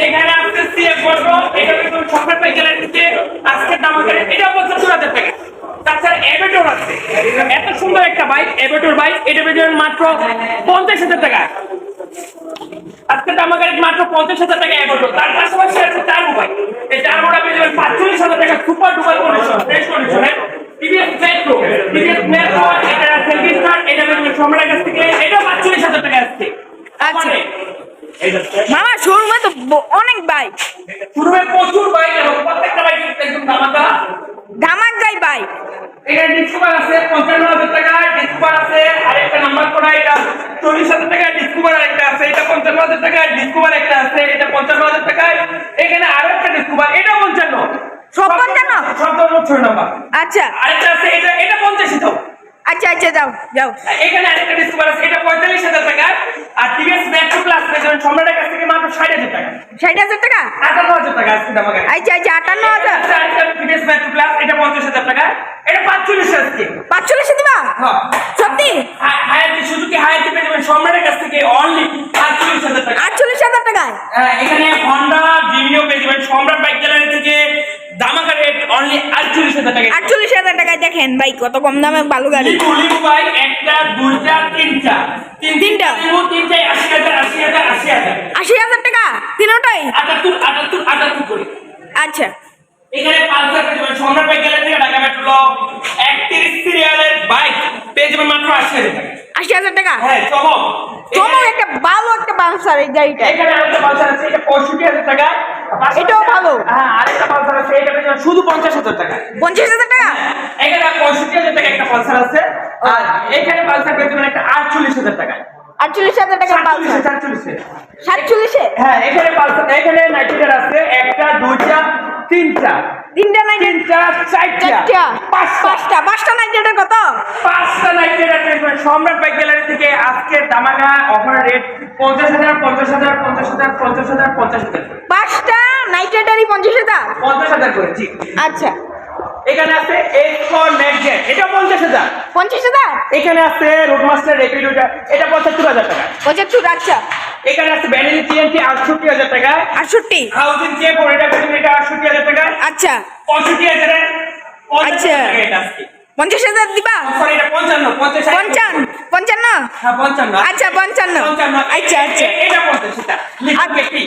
এখানে আছে সিএফ বলবো এটা কিন্তু সম্রাট ভাই গ্যালারিতে আজকে দাম করে এটা 75000 টাকা। তাছাড়া এবেটর আছে, এত সুন্দর একটা বাইক এবেটর বাইক, এটা পেয়েছেন মাত্র 50000 টাকা। আজকে দাম করে মাত্র 50000 টাকা এবেটর। তার পাশাপাশি আছে টার্বো বাইক, এই টার্বোটা পেয়েছেন 45000 টাকা সুপার ডুপার কন্ডিশন, ফ্রেশ কন্ডিশনে। টিভিএস মেট্রো এটা সেলফি স্টার, এটা পেয়েছেন সম্রাটের কাছ থেকে, এটা 45000 টাকা আসছে। আচ্ছা মামা শোরুমে তো অনেক বাইক, শোরুমে প্রচুর বাইক এবং প্রত্যেকটা বাইক একদম ধামাকাই বাইক। এটা ডিসকভার আছে 55000 টাকা, ডিসকভার আছে আরেকটা নাম্বার করা, এটা 40000 টাকা, ডিসকভার আরেকটা আছে, এটা 55000 টাকা, ডিসকভার একটা আছে, এটা 55000 টাকা। এখানে আরেকটা ডিসকভার, এটা 55, সব 55, সব 6 নাম্বার। আচ্ছা আরেকটা আছে, এটা 85 তো। আচ্ছা আচ্ছা যাও যাও। এখানে আরেকটা ডিসকভার আছে, এটা 45000 টাকা। আর টিভিএস মেট্রো প্লাস পেয়েছেন সম্রাটের কাছ থেকে মাত্র 60000 টাকা। 60000 টাকা, 58000 টাকা আজকে দাম আগে। আচ্ছা আচ্ছা 58000। আরেকটা টিভিএস মেট্রো প্লাস, এটা 50000 টাকা, এটা 45 আজকে। 45 দিবা? হ্যাঁ সত্যি? হায়াতি সুজুকি হায়াতি পেয়ে যাবেন সম্রাটের কাছ থেকে অনলি 48000 টাকা। 48000 টাকায়? এখানে হন্ডা জিমিও পেয়ে যাবেন সম্রাট বাইক গ্যালারি থেকে, দামাকা রেট অনলি 48000 টাকা। 48000 টাকায় দেখেন ভাই কত কম দামে ভালো গাড়ি। লিবু বাইক একটা দুইটা তিনটা, তিনটা লিবু, তিনটাই 80000 80000 80000 80000 টাকা তিনটাই? 78 করে। আচ্ছা এখানে পালসার পেয়ে যাবেন সম্রাট বাইক গ্যালারি থেকে, ঢাকা মেট্রো 31 সিরিয়ালের বাইক পেয়ে যাবেন মাত্র 80000 টাকা। 80000 টাকা? হ্যাঁ চমক চমক একটা ভালো একটা পালসার এই গাড়িটা। এখানে আরেকটা পালসার আছে, এটা 65000 টাকা। এটাও ভালো। হ্যাঁ আরেকটা পালসার আছে, এটা পেয়ে যাবেন শুধু 50000 টাকা। 50000 টাকা? এখানে 65000 টাকা একটা পালসার আছে, আর এখানে পালসার পেয়ে যাবেন একটা 48000 টাকা। 48000 টাকা পালসার? 47 47? হ্যাঁ এখানে পালসার, এখানে নাইট্রেটার আছে একটা দুইটা তিনটা, তিনটা নাইট্রেটার? চারটা, পাঁচটা নাইট্রেটার কত? 5টা নাইট্রেটার পেয়ে যাবেন সম্রাট বাইক গ্যালারি থেকে। আজকে দামাগা অফার রেট 50000 50000 50000 50000 50000। 5টা নাইট্রেটারই 50000? 50000 করে জি। আচ্ছা এখানে আছে X4 ম্যাগজেট, এটা 50000। 50000? এখানে আছে রোডমাস্টার রেপিডোটা, এটা 75000 টাকা। 75? আচ্ছা এখানে আছে ব্যানেলি টিএনটি 68000 টাকা। 68? হাউজিং চেক করে এটা পেছনে, এটা 68000 টাকা। আচ্ছা 65000 এর আচ্ছা 50000 দিবা? সরি এটা 55 55? 55? হ্যাঁ 55। আচ্ছা 55। আচ্ছা আচ্ছা এটা 50 সেটা লিখে কি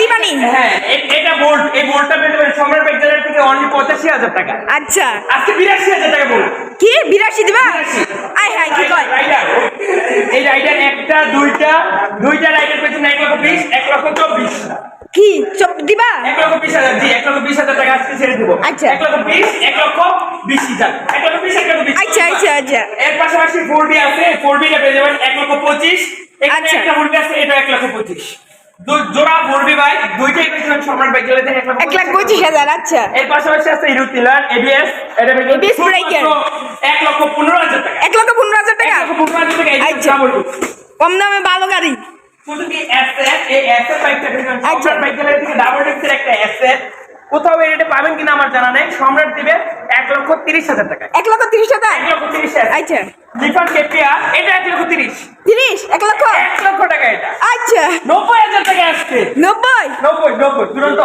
দিবানি? হ্যাঁ এটা বোল্ট, এই বোল্টটা পেয়ে যাবেন সম্রাট বাইক গ্যালারি থেকে অনলি 85000 টাকা। আচ্ছা আজকে 82000 টাকা বোল্ট। কি 82 দিবা? আয় হায় কি কয়? রাইডার, এই রাইডার একটা দুইটা রাইডার পেছনে 1,20,000 1,24,000 কি সব দিবা? 1,20,000 জি 1,20,000 টাকা আজকে ছেড়ে দেবো। আচ্ছা 1,20,000 1,20,000 1,20,000 আচ্ছা আচ্ছা আচ্ছা এর পাশাপাশি 4B আছে, 4B টা পেয়ে যাবেন 1,25,000। এখানে আচ্ছা। একটা 4B আছে, এটা 1,25,000। জোড়া 4B বাইক দুইটাই পেয়েছিলাম সম্রাট বাইক গ্যালারিতে 1,25,000। আচ্ছা এর পাশাপাশি আছে হিরো টিলার এবিএস, এটা ABS ব্রেকার 1,15,000 টাকা। 1,15,000 টাকা? 1,15,000 টাকা। আচ্ছা কম দামে ভালো গাড়ি। সুজুকি এসএফ, এই এসএফ বাইকটা পেয়েছিলাম আচ্ছা। সম্রাট বাইক গ্যালারি থেকে, ডাবল ডিস্কের একটা এসএফ। কোথাও এটা পাবেন কিনা আমার জানা নেই। সম্রাট দিবে 1,30,000 টাকা। 1,30,000? 1,30,000। আচ্ছা লিফান কেপিয়া এটা 1,30,000। 30? 1 লক্ষ? 1 লক্ষ টাকা এটা। আচ্ছা 90,000 টাকা আসছে। 90? 90 দুরন্ত।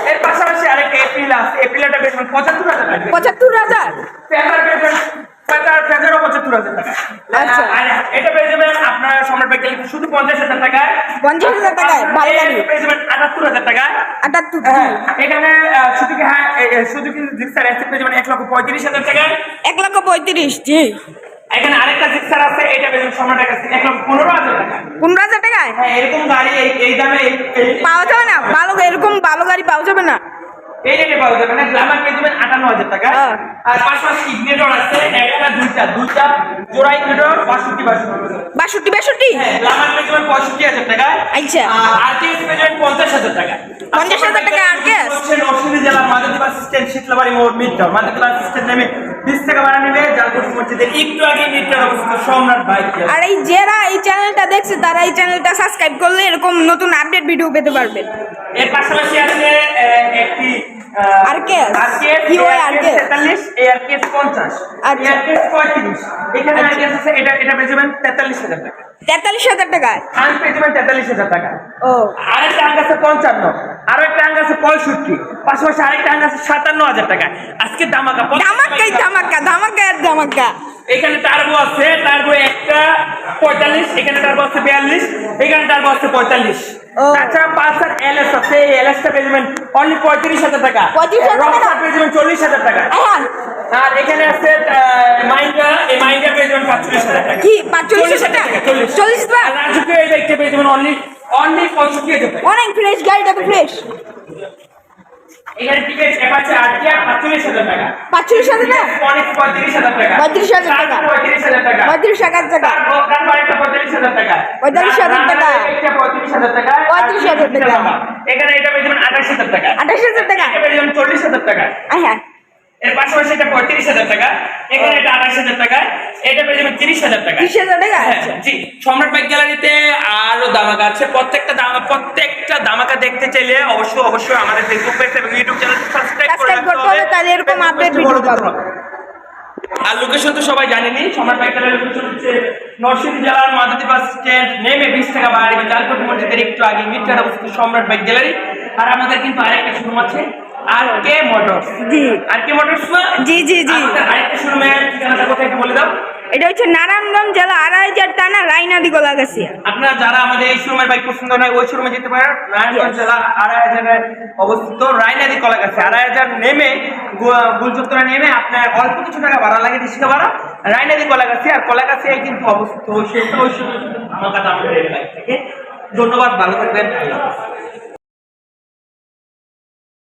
এর পাশাপাশি আরেকটা এপ্রিল আছে, এপ্রিলটা বেশ 75,000 টাকা। 75,000? ফেজার পেয়েছেন, ফেজারও 75,000 টাকা। আচ্ছা। আর এটা পেয়ে যাবেন আপনার সম্রাট বাইক গ্যালারি শুধু 50,000 টাকায়। 50,000 টাকায় ভালো গাড়ি। পেয়ে যাবেন 78,000 টাকায়। 78? হ্যাঁ এখানে সুজুকি জিক্সার এসএফ পেয়ে যাবেন 1,35,000 টাকায়। 1,35,000? জি। এখানে আরেকটা জিক্সার আছে, এটা পেয়ে যাবেন সম্রাটের কাছে 1,15,000 টাকা। 15,000 টাকায়? হ্যাঁ এরকম গাড়ি এই দামে পাওয়া যাবে না? ভালো এরকম ভালো গাড়ি পাওয়া যাবে না? এই রেটে পাওয়া যাবে না। গ্ল্যামার পেয়ে যাবেন 58,000 টাকা। আর পাশাপাশি ইগনিটর আছে, একটা দুইটা জোড়া ইগনিটর 62? হ্যাঁ গ্ল্যামার পেয়ে যাবেন 65,000 টাকা। আচ্ছা আর আরটিএস পেয়ে যাবেন 50,000 টাকা। 50,000 টাকা আরটিএস? হচ্ছে নরসিংদী জেলার মাধবদী বাস স্ট্যান্ড, শীতলাবাড়ি মোড়, মিডটাউন। মাধবদী বাস স্ট্যান্ড নেমে 20 টাকা ভাড়া নেবে। জালকুটি মসজিদের একটু আগে মিডটাউন অবস্থিত সম্রাট বাইক গ্যালারি। আর এই যারা এই চ্যানেলটা দেখছে তারা এই চ্যানেলটা সাবস্ক্রাইব করলে এরকম নতুন আপডেট ভিডিও পেতে পারবেন। এর পাশাপাশি আছে একটি আরকেএস, আরকেএস কি হয় আরকেএস? 43, আরকেএস 50, আচ্ছা। আরকেএস 35। এখানে আরকেএস আছে, এটা পেয়ে যাবেন 43,000 টাকা। 43,000 টাকায়? আমি পেয়ে যাবেন 43,000 টাকা। ও আরেকটা আঙ্গ আছে 55, আরো একটা আঙ্গ আছে 65, পাশাপাশি আরেকটা আঙ্গ আছে 57,000 টাকা। আজকে ধামাকা ধামাকাই ধামাকা, ধামাকা আর ধামাকা। এখানে টার্বো আছে, টার্বো একটা 45, এখানে টার্বো আছে 42, এখানে টার্বো আছে 45। ও। আচ্ছা পালসার এলএস আছে, এই এলএসটা পেয়েছেন অনলি 35,000 টাকা, 35,000 টাকা? রকস্টার পেয়েছেন 40,000 টাকা। হ্যাঁ আর এখানে আছে মাইন্ডা, এই মাইন্ডা পেয়েছেন 45,000 টাকা। কি 45,000 টাকা? 40 টাকা? আর রাজুকে এই দেখতে পেয়েছেন অনলি 65,000 টাকা। অনেক ফ্রেশ, গাড়িটা তো ফ্রেশ। এখানে টিকেট অ্যাপাচে আরটিআ 45,000 টাকা। 45,000 টাকা? অনেক 35,000 টাকা। 35,000 টাকা। 35,000 টাকা। 35,000 টাকা। তারপর একটা 45,000 টাকা। 45,000 টাকা। একটা 35,000 টাকা। 35,000 টাকা। এখানে এটা পেয়ে যাবেন 28,000 টাকা। 28,000 টাকা? এটা পেয়ে যাবেন 40,000 টাকা। হ্যাঁ এর পাশাপাশি এটা 35,000 টাকা, এখানে এটা 28,000 টাকা, এটা পেয়ে যাবেন 30,000 টাকা। 30,000 টাকা? হ্যাঁ, জি। সম্রাট বাইক গ্যালারিতে আরো ধামাকা আছে। প্রত্যেকটা ধামাকা দেখতে চাইলে অবশ্যই আমাদের ফেসবুক পেজ এবং ইউটিউব চ্যানেল সাবস্ক্রাইব করে সাবস্ক্রাইব রাখতে করতে হবে। হবে, তাহলে এরকম Facebook আপডেট পেজটা ভিডিও follow করতে পাবে। হবে। আর লোকেশন তো সবাই জানেনি, সম্রাট বাইক গ্যালারির লোকেশন হচ্ছে নরসিংদী জেলার মাদাদি বাস স্ট্যান্ড নেমে 20 টাকা বাড়ি জালকোট মসজিদের একটু আগে মিটকাট অবস্থিত সম্রাট বাইক গ্যালারি। আর আমাদের কিন্তু আরেকটা শোরুম আছে আর কে মোটরস। জি। আর কে মোটরস না? জি জি জি। আমাদের আরেকটা শোরুমের ঠিকানাটা কোথায় একটু বলে দাও। এটা হচ্ছে নারায়ণগঞ্জ জেলা আড়াইহাজার থানা রাইনাদি গোলাগাছিয়া। আপনারা যারা আমাদের এই শোরুমের বাইক পছন্দ নয় ওই শোরুমে যেতে পারেন। নারায়ণগঞ্জ জেলা 2,500 অবস্থিত রায়নাদি কলাগাছি। 2,500 নেমে গুলচত্বরা নেমে আপনার অল্প কিছু টাকা ভাড়া লাগে, রিক্সা ভাড়া। রায়নাদি কলাগাছি আর কলাগাছি কিন্তু অবস্থিত ওই শোরুমে আমাদের বাইক থেকে। ধন্যবাদ, ভালো থাকবেন। আল্লাহ হাফেজ।